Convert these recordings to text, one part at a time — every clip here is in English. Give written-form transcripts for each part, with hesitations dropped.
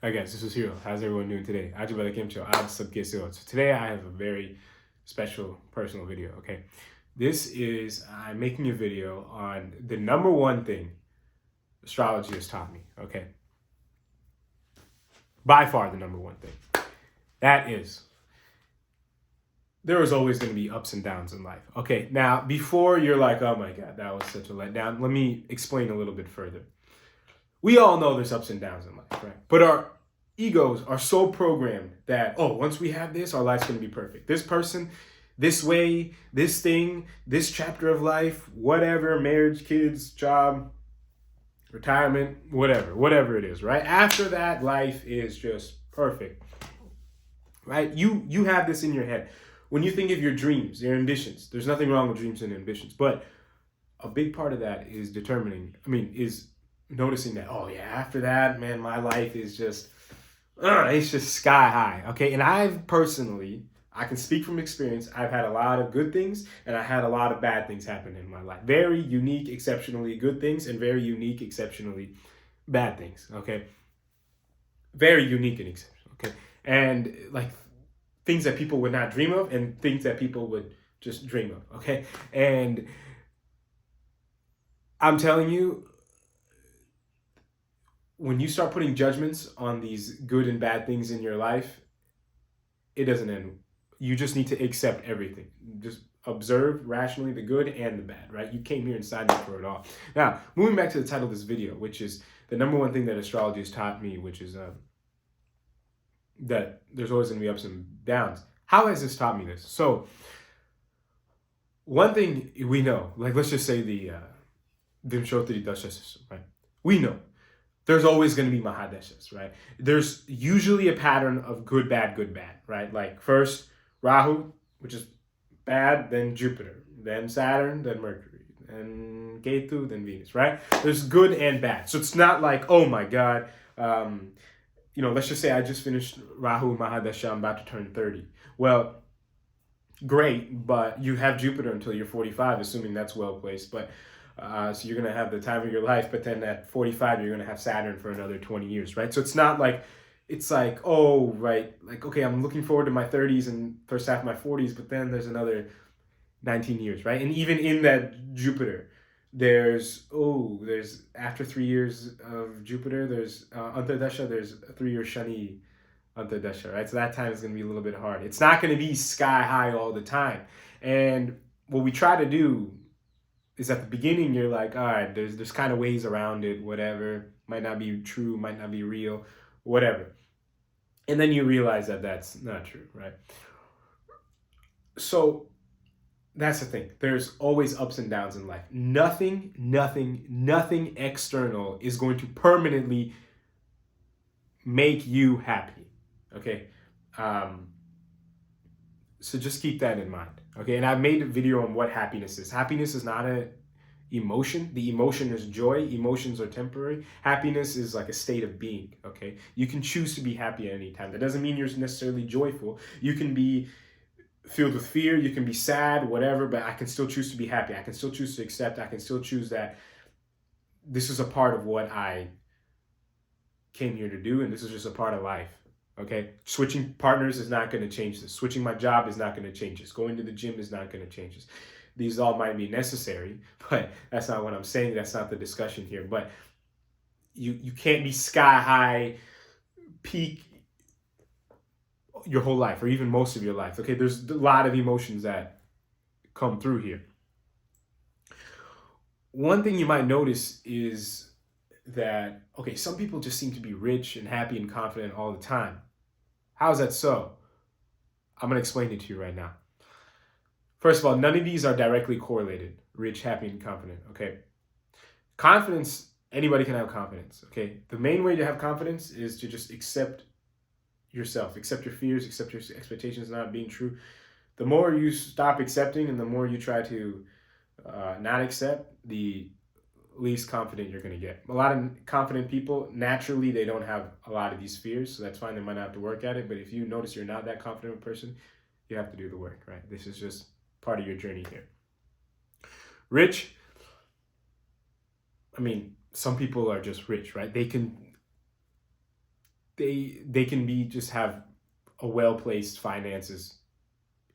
Hi guys, this is Hiro. How's everyone doing today? Aaj bada keem chho? Aaj sab kaise ho? So today I have a very special personal video, okay? This is, I'm making a video on the number one thing astrology has taught me, okay? By far the number one thing. That is, there is always going to be ups and downs in life. Okay, now before you're like, oh my God, that was such a letdown, let me explain a little bit further. We all know there's ups and downs in life, right? But our egos are so programmed that, oh, once we have this, our life's going to be perfect. This person, this way, this thing, this chapter of life, whatever, marriage, kids, job, retirement, whatever it is, right? After that, life is just perfect, right? You have this in your head. When you think of your dreams, your ambitions, there's nothing wrong with dreams and ambitions, but a big part of that is is noticing that, oh yeah, after that, man, my life is just, it's just sky high. Okay. And I can speak from experience. I've had a lot of good things and I had a lot of bad things happen in my life. Very unique, exceptionally good things and very unique, exceptionally bad things. Okay. Very unique and exceptional. Okay. And like things that people would not dream of and things that people would just dream of. Okay. And I'm telling you, when you start putting judgments on these good and bad things in your life, it doesn't end. You just need to accept everything. Just observe rationally the good and the bad, right? You came here and signed up for it all. Now, moving back to the title of this video, which is the number one thing that astrology has taught me, which is that there's always going to be ups and downs. How has this taught me this? So, one thing we know, like let's just say the Vimshottari Dasha system, right? We know there's always going to be Mahadeshas, right? There's usually a pattern of good, bad, right? Like first Rahu, which is bad, then Jupiter, then Saturn, then Mercury, then Ketu, then Venus, right? There's good and bad. So it's not like, oh my God, let's just say I just finished Rahu Mahadesha, I'm about to turn 30. Well, great, but you have Jupiter until you're 45, assuming that's well placed. But so you're going to have the time of your life, but then at 45, you're going to have Saturn for another 20 years, right? So it's not like, it's like, oh, right, like, okay, I'm looking forward to my 30s and first half of my 40s, but then there's another 19 years, right? And even in that Jupiter, there's after 3 years of Jupiter, there's Antardasha, there's a 3-year Shani Antardasha, right? So that time is going to be a little bit hard. It's not going to be sky high all the time. And what we try to do is at the beginning, you're like, all right, there's kind of ways around it, whatever. Might not be true, might not be real, whatever. And then you realize that that's not true, right? So that's the thing. There's always ups and downs in life. Nothing external is going to permanently make you happy, okay? So just keep that in mind, okay? And I've made a video on what happiness is. Happiness is not an emotion. The emotion is joy. Emotions are temporary. Happiness is like a state of being, okay? You can choose to be happy at any time. That doesn't mean you're necessarily joyful. You can be filled with fear. You can be sad, whatever, but I can still choose to be happy. I can still choose to accept. I can still choose that this is a part of what I came here to do, and this is just a part of life. Okay, switching partners is not going to change this. Switching my job is not going to change this. Going to the gym is not going to change this. These all might be necessary, but that's not what I'm saying. That's not the discussion here. But you can't be sky high, peak your whole life, or even most of your life. Okay, there's a lot of emotions that come through here. One thing you might notice is that, okay, some people just seem to be rich and happy and confident all the time. How is that so? I'm going to explain it to you right now. First of all, none of these are directly correlated. Rich, happy, and confident, okay? Confidence, anybody can have confidence, okay? The main way to have confidence is to just accept yourself, accept your fears, accept your expectations not being true. The more you stop accepting and the more you try to not accept, the least confident you're going to get. A lot of confident people, naturally, they don't have a lot of these fears, so that's fine. They might not have to work at it, but if you notice you're not that confident person, you have to do the work, right? This is just part of your journey here. Rich, some people are just rich, right? They can they can be just have a well-placed finances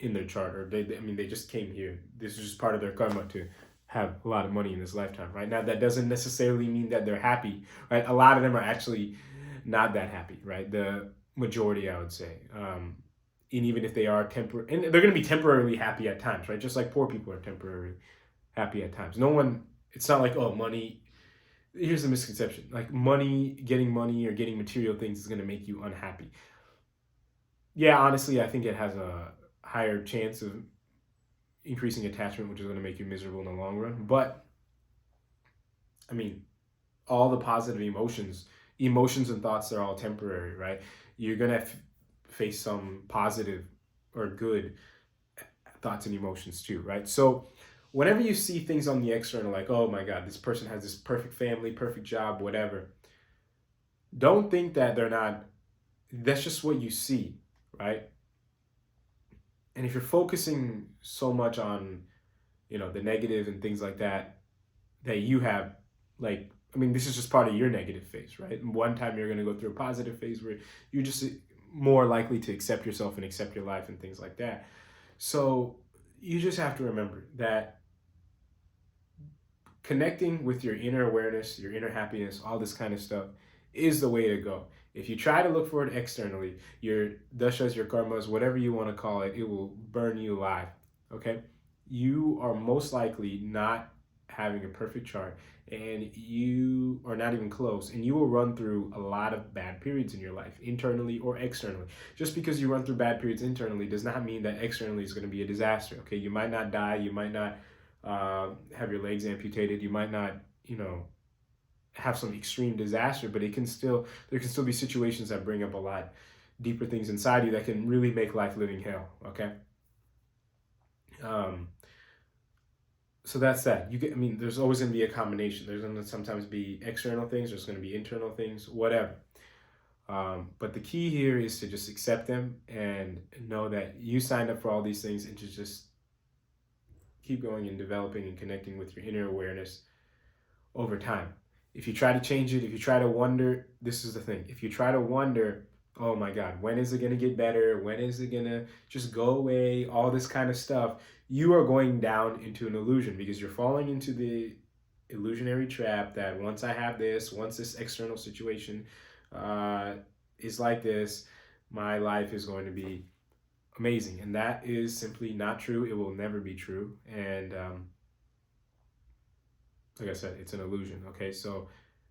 in their chart, or I mean, they just came here. This is just part of their karma to have a lot of money in this lifetime, right? Now, that doesn't necessarily mean that they're happy, right? A lot of them are actually not that happy, right? The majority, I would say. And even if they are temporary, and they're going to be temporarily happy at times, right? Just like poor people are temporarily happy at times. No one, it's not like, oh, money. Here's the misconception, like getting money or getting material things is going to make you unhappy. Yeah, honestly, I think it has a higher chance of increasing attachment, which is going to make you miserable in the long run. But I mean, all the positive emotions and thoughts are all temporary, right? You're going to face some positive or good thoughts and emotions too, right? So whenever you see things on the external, like, oh my God, this person has this perfect family, perfect job, whatever, don't think that they're not, that's just what you see, right? And if you're focusing so much on, the negative and things like that you have, like, I mean, this is just part of your negative phase, right? And one time you're going to go through a positive phase where you're just more likely to accept yourself and accept your life and things like that. So you just have to remember that connecting with your inner awareness, your inner happiness, all this kind of stuff is the way to go. If you try to look for it externally, your dashas, your karmas, whatever you want to call it, it will burn you alive. Okay? You are most likely not having a perfect chart, and you are not even close, and you will run through a lot of bad periods in your life, internally or externally. Just because you run through bad periods internally does not mean that externally is going to be a disaster. Okay? You might not die, you might not have your legs amputated, you might not, have some extreme disaster, but there can still be situations that bring up a lot deeper things inside you that can really make life living hell. Okay. Um, so that's that. I mean, there's always going to be a combination. There's going to sometimes be external things. There's going to be internal things, whatever. But the key here is to just accept them and know that you signed up for all these things, and to just keep going and developing and connecting with your inner awareness over time. If you try to change it, if you try to wonder, this is the thing. If you try to wonder, oh my God, when is it going to get better? When is it going to just go away? All this kind of stuff, you are going down into an illusion, because you're falling into the illusionary trap that once I have this, once this external situation is like this, my life is going to be amazing. And that is simply not true. It will never be true. And like I said, it's an illusion. Okay, so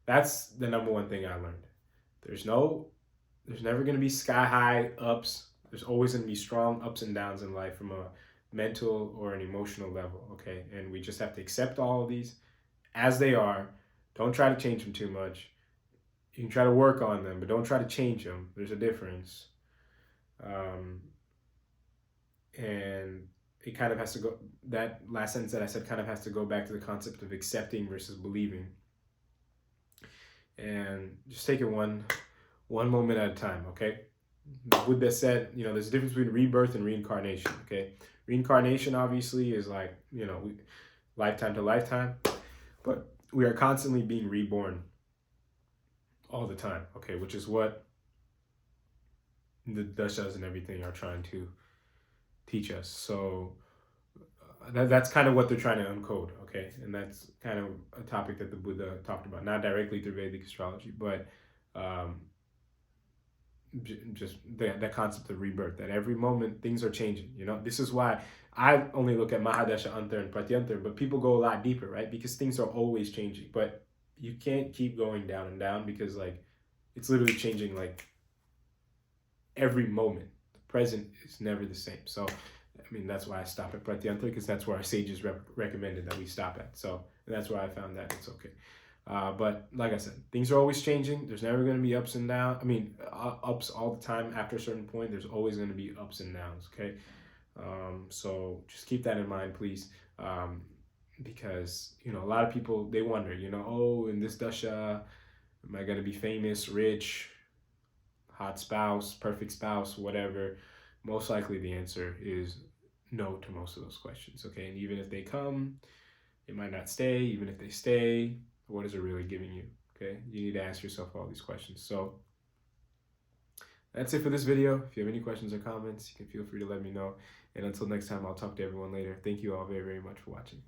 that's the number one thing I learned. There's never going to be sky high ups. There's always going to be strong ups and downs in life from a mental or an emotional level. Okay, and we just have to accept all of these as they are. Don't try to change them too much. You can try to work on them, but don't try to change them. There's a difference. And it kind of has to go, that last sentence that I said kind of has to go back to the concept of accepting versus believing. And just take it one moment at a time, okay? With that said, there's a difference between rebirth and reincarnation, okay? Reincarnation obviously is like, lifetime to lifetime, but we are constantly being reborn all the time, okay? Which is what the dashas and everything are trying to teach us. So that's kind of what they're trying to uncode, okay? And that's kind of a topic that the Buddha talked about, not directly through Vedic astrology, but just that concept of rebirth, that every moment things are changing. This is why I only look at Mahadasha Antar and Pratyantar, but people go a lot deeper, right? Because things are always changing, but you can't keep going down and down, because like it's literally changing like every moment. The present is never the same. So I mean, that's why I stop at Pratyantar, because that's where our sages recommended that we stop at. So that's where I found that it's okay. But like I said, things are always changing. There's never going to be ups and downs. I mean, ups all the time. After a certain point, there's always going to be ups and downs, okay? So just keep that in mind, please. Because, a lot of people, they wonder, oh, in this dasha, am I going to be famous, rich, hot spouse, perfect spouse, whatever? Most likely the answer is no to most of those questions, okay? And even if they come, it might not stay. Even if they stay, what is it really giving you, okay? You need to ask yourself all these questions. So That's it for this video. If you have any questions or comments, you can feel free to let me know. And until next time, I'll talk to everyone later. Thank you all very, very much for watching.